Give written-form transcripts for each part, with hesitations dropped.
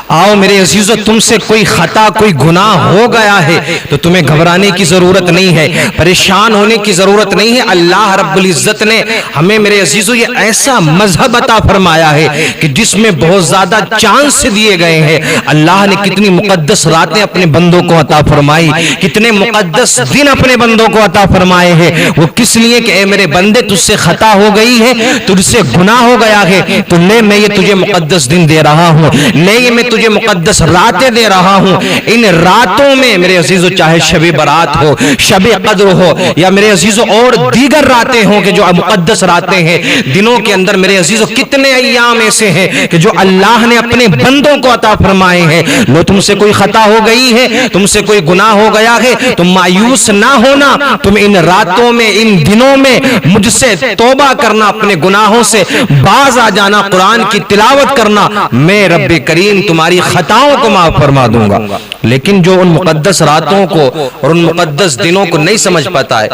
آؤ میرے عزیزو، تم سے کوئی خطا کوئی گناہ ہو گیا ہے تو تمہیں گھبرانے کی ضرورت نہیں ہے، پریشان ہونے کی ضرورت نہیں ہے۔ اللہ رب العزت نے ہمیں میرے عزیزو یہ ایسا مذہب عطا فرمایا ہے کہ جس میں بہت زیادہ چانس دیے گئے ہیں۔ اللہ نے کتنی مقدس راتیں اپنے بندوں کو عطا فرمائی، کتنے مقدس دن اپنے بندوں کو عطا فرمائے ہیں۔ وہ کس لیے کہ اے میرے بندے، تجھ سے خطا ہو گئی ہے، تجھ سے گناہ ہو گیا ہے، تو لے میں یہ تجھے مقدس دن دے رہا ہوں، لے یہ میں تجھے مقدس راتیں دے رہا ہوں۔ ان راتوں میں میرے عزیزو چاہے شب برات ہو، شب قدر ہو، یا میرے عزیزو اور دیگر راتیں ہوں کہ جو مقدس راتیں ہیں، دنوں کے اندر میرے عزیزو کتنے ایام ایسے ہیں کہ جو اللہ نے اپنے بندوں کو عطا فرمائے ہیں۔ لو تم سے کوئی خطا ہو گئی ہے، تم سے کوئی گناہ ہو گیا ہے، تم مایوس نہ ہونا، تم ان راتوں میں ان دنوں میں مجھ سے توبہ کرنا، اپنے گناہوں سے باز آ جانا، قرآن کی تلاوت کرنا، میں رب کریم تمہاری خطاؤں کو معاف فرما دوں گا۔ لیکن جو ان مقدس راتوں کو اور ان مقدس دنوں کو نہیں سمجھ پاتا ہے،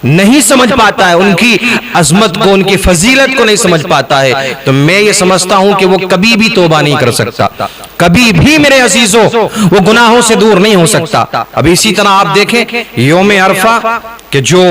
نہیں سمجھ پاتا ہے، ان کی عظمت کو، ان کی فضیلت کو نہیں سمجھ پاتا ہے، تو میں یہ سمجھتا ہوں کہ وہ کبھی بھی توبہ نہیں کر سکتا، کبھی بھی میرے عزیزو وہ گناہوں سے دور نہیں ہو سکتا۔ اب اسی طرح آپ دیکھیں یوم عرفہ کہ جو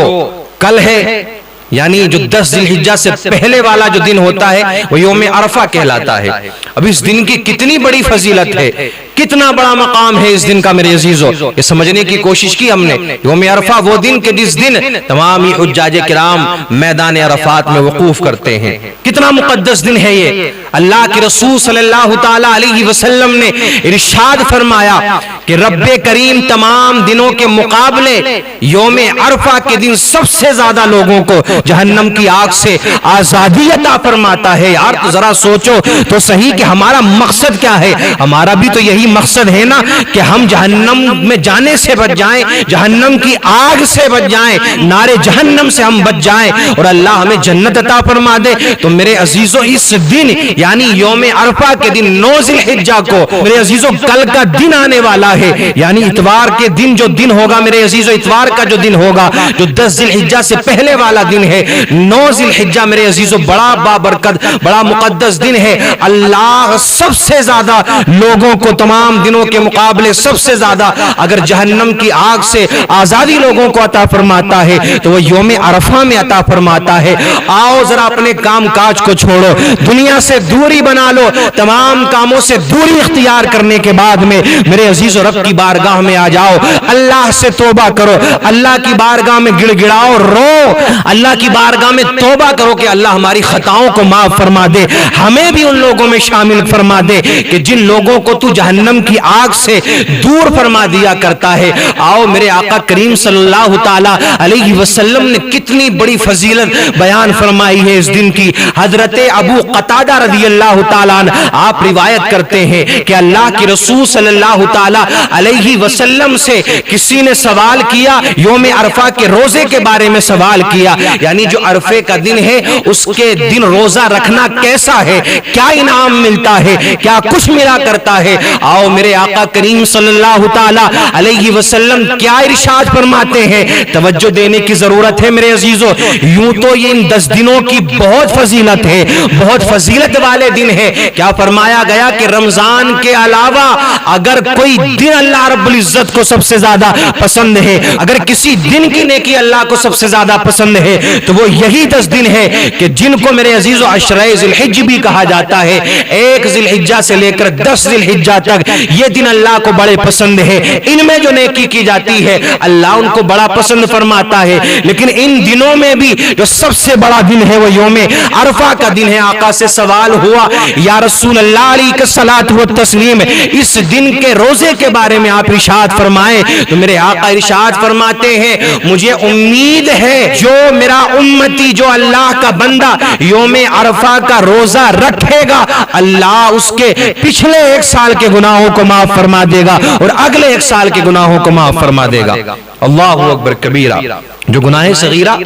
کل ہے، یعنی جو 10 ذی الحجہ سے پہلے والا جو دن ہوتا ہے وہ یوم عرفہ کہلاتا ہے۔ اب اس دن کی کتنی بڑی فضیلت ہے، کتنا بڑا مقام ہے اس دن کا میرے عزیزو، یہ سمجھنے کی کوشش کی ہم نے۔ یوم عرفہ وہ دن کہ جس دن تمام حجاج کرام میدان عرفات میں وقوف کرتے ہیں، کتنا مقدس دن ہے یہ۔ اللہ کے رسول صلی اللہ تعالی علیہ وسلم نے ارشاد فرمایا کہ رب کریم تمام دنوں کے مقابلے یوم عرفہ کے دن سب سے زیادہ لوگوں کو جہنم کی آگ سے آزادی عطا فرماتا ہے۔ یار تو ذرا سوچو تو صحیح کہ ہمارا مقصد کیا ہے، ہمارا بھی تو یہی مقصد ہے نا کہ ہم جہنم میں جانے سے بچ جائیں، جہنم کی آگ سے بچ جائیں، نارے جہنم سے ہم بچ جائیں اور اللہ ہمیں جنت عطا فرما دے۔ تو میرے عزیزو اس دن یعنی یوم عرفہ کے دن 9 ذی الحجہ کو میرے عزیزو کل کا دن آنے والا ہے، یعنی اتوار کے دن جو دن ہوگا میرے عزیزو، اتوار کا جو دن ہوگا جو 10 ذی الحجہ سے پہلے والا دن ہے، 9 ذی الحجہ میرے عزیزو بڑا بابرکت بڑا مقدس دن ہے۔ اللہ سب سے زیادہ لوگوں کو تمام دنوں کے مقابلے سب سے زیادہ اگر جہنم کی آگ سے آزادی لوگوں کو عطا فرماتا ہے تو وہ یوم عرفہ میں عطا فرماتا ہے۔ آؤ ذرا اپنے کام کاج کو چھوڑو، دنیا سے دوری بنا لو، تمام کاموں سے دوری اختیار کرنے کے بعد میں میرے عزیز و رب کی بارگاہ میں آ جاؤ، اللہ سے توبہ کرو، اللہ کی بارگاہ میں گڑ گڑاؤ، رو، اللہ کی بارگاہ میں توبہ کرو کہ اللہ ہماری خطاؤں کو معاف فرما دے، ہمیں بھی ان لوگوں میں شامل فرما دے کہ جن لوگوں کو تو جہنم کی آگ سے دور فرما دیا کرتا ہے۔ آؤ میرے آقا کریم صلی اللہ تعالی علیہ وسلم نے کتنی بڑی فضیلت بیان فرمائی ہے اس دن کی۔ حضرت ابو قتادہ رضی اللہ تعالیٰ عنہ آپ روایت کرتے ہیں کہ اللہ کے رسول صلی اللہ تعالی علیہ وسلم سے کسی نے سوال کیا، یوم عرفہ کے روزے کے بارے میں سوال کیا، یعنی جو عرفے کا دن ہے اس کے دن روزہ رکھنا کیسا ہے، کیا انعام ملتا ہے، کیا کچھ ملا کرتا ہے۔ آؤ میرے آقا کریم صلی اللہ تعالی علیہ وسلم کیا ارشاد فرماتے ہیں، توجہ دینے کی ضرورت ہے میرے عزیزو۔ یوں تو یہ ان 10 دنوں کی بہت فضیلت ہے، بہت فضیلت والے دن ہے۔ کیا فرمایا گیا کہ رمضان کے علاوہ اگر کوئی دن اللہ رب العزت کو سب سے زیادہ پسند ہے، اگر کسی دن کی نیکی اللہ کو سب سے زیادہ پسند ہے تو وہ یہی 10 دن ہے کہ جن کو میرے عزیزو عشرہ ذی الحجہ بھی کہا جاتا ہے۔ 1 ذی الحجہ سے لے کر 10 ذی الحجہ تک یہ دن اللہ کو بڑے پسند ہے، ان میں جو نیکی کی جاتی ہے اللہ ان کو بڑا پسند فرماتا ہے۔ لیکن ان دنوں میں بھی جو سب سے بڑا دن ہے وہ یوم عرفہ کا دن ہے۔ آقا سے سوال ہوا، یا رسول اللہ علیہ الصلوۃ والتسلیم، اس دن کے روزے کے بارے میں آپ ارشاد فرمائیں، تو میرے آقا ارشاد فرماتے ہیں مجھے امید ہے جو میرا امتی، جو اللہ کا بندہ یوم عرفہ کا روزہ رکھے گا، اللہ اس کے پچھلے 1 سال کے گناہوں کو معاف فرما دے گا اور اگلے 1 سال کے گناہوں کو معاف فرما دے گا۔ اللہ اکبر کبیرہ۔ جو گناہ صغیرہ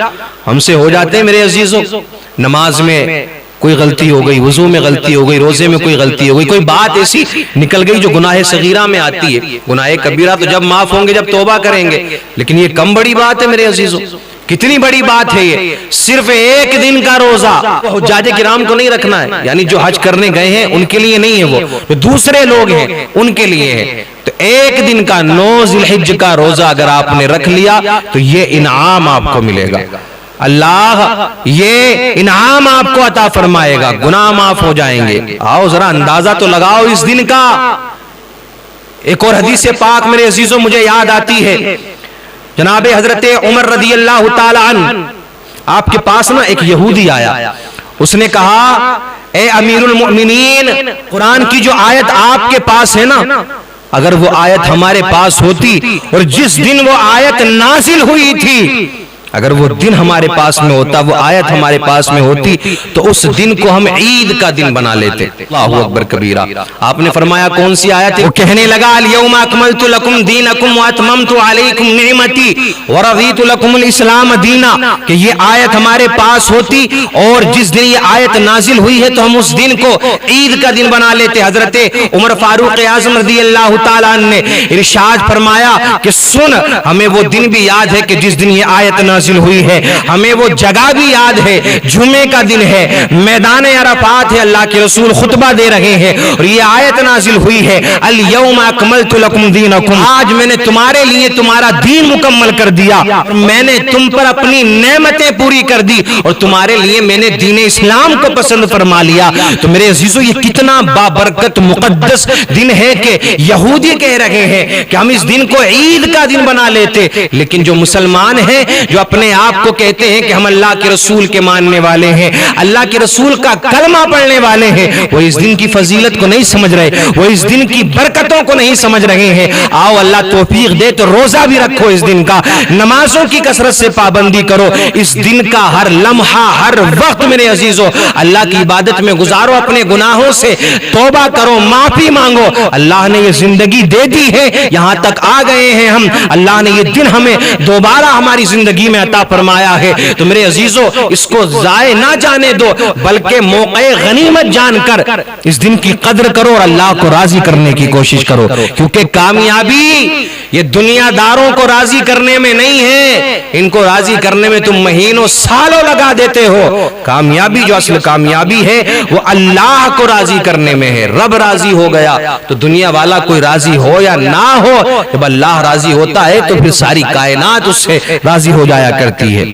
ہم سے ہو جاتے ہیں میرے عزیزوں، نماز میں کوئی غلطی ہو گئی، وضو میں غلطی ہو گئی، روزے میں کوئی غلطی ہو گئی، کوئی بات ایسی نکل گئی جو گناہ صغیرہ میں آتی ہے۔ گناہ کبیرہ تو جب معاف ہوں گے جب توبہ کریں گے، لیکن یہ کم بڑی بات ہے میرے عزیزوں کتنی بڑی بات ہے یہ، صرف ایک دن کا روزہ حجاج کرام کو نہیں رکھنا ہے، یعنی جو حج کرنے گئے ہیں ان کے لیے نہیں ہے، وہ جو دوسرے لوگ ہیں ان کے لیے ہے۔ تو ایک دن کا 9 ذی الحجہ کا روزہ اگر آپ نے رکھ لیا تو یہ انعام آپ کو ملے گا، اللہ یہ انعام آپ کو عطا فرمائے گا، گناہ معاف ہو جائیں گے۔ آؤ ذرا اندازہ تو لگاؤ اس دن کا۔ ایک اور حدیث پاک میرے عزیزوں مجھے یاد آتی ہے، جناب حضرت عمر رضی اللہ تعالی عنہ، آپ کے پاس نا ایک یہودی آیا، اس نے کہا اے امیر المؤمنین، قرآن کی جو آیت آپ کے پاس ہے نا، اگر وہ آیت ہمارے پاس ہوتی اور جس دن وہ آیت نازل ہوئی تھی، اگر وہ دن ہمارے پاس میں ہوتا، وہ آیت ہمارے پاس میں ہوتی تو اس دن کو ہم عید کا دن بنا لیتے۔ اللہ اکبر کبیرہ۔ آپ نے فرمایا کون سی آیت ہے؟ وہ کہنے لگا الیوم اکملت لکم دینکم واتممت علیکم نعمتی ورضیت لکم الاسلام دینا، کہ یہ آیت ہمارے پاس ہوتی اور جس دن یہ آیت نازل ہوئی ہے تو ہم اس دن کو عید کا دن بنا لیتے۔ حضرت عمر فاروق اعظم رضی اللہ تعالیٰ عنہ نے ارشاد فرمایا کہ سن، ہمیں وہ دن بھی یاد ہے کہ جس دن یہ آیت نازل ہوئی ہے، ہمیں وہ جگہ بھی یاد ہے، جمعے کا دن ہے، میدان عرفات ہے، اللہ کے رسول خطبہ دے رہے ہیں اور یہ آیت نازل ہوئی ہے الیوم اکملت لکم دینکم، آج میں نے تمہارے لیے تمہارا دین مکمل کر دیا، میں نے تم پر اپنی نعمتیں پوری کر دی اور تمہارے لیے میں نے دین اسلام کو پسند فرما لیا۔ تو میرے عزیزو یہ کتنا بابرکت مقدس دن ہے کہ یہودی کہہ رہے ہیں کہ ہم اس دن کو عید کا دن بنا لیتے، لیکن جو مسلمان ہیں، جو اپنے آپ کو کہتے ہیں کہ ہم اللہ کے رسول کے ماننے والے ہیں، اللہ کے رسول کا کلمہ پڑھنے والے ہیں، وہ اس دن کی فضیلت کو نہیں سمجھ رہے، وہ اس دن کی برکتوں کو نہیں سمجھ رہے ہیں۔ آؤ اللہ توفیق دے تو روزہ بھی رکھو اس دن کا، نمازوں کی کثرت سے پابندی کرو، اس دن کا ہر لمحہ ہر وقت میرے عزیزو اللہ کی عبادت میں گزارو، اپنے گناہوں سے توبہ کرو، معافی مانگو۔ اللہ نے یہ زندگی دے دی ہے، یہاں تک آ گئے ہیں ہم، اللہ نے یہ دن ہمیں دوبارہ ہماری زندگی میں عطا فرمایا ہے، تو میرے عزیزو اس کو ضائع نہ جانے دو، بلکہ موقع غنیمت جان کر اس دن کی قدر کرو اور اللہ کو راضی کرنے کی کوشش کرو، کیونکہ کامیابی یہ دنیا داروں کو راضی کرنے میں نہیں ہے، ان کو راضی کرنے میں تم مہینوں سالوں لگا دیتے ہو، کامیابی جو اصل کامیابی ہے وہ اللہ کو راضی کرنے میں ہے۔ رب راضی ہو گیا تو دنیا والا کوئی راضی ہو یا نہ ہو، جب اللہ راضی ہوتا ہے تو پھر ساری کائنات اس سے راضی ہو جایا کرتی ہے۔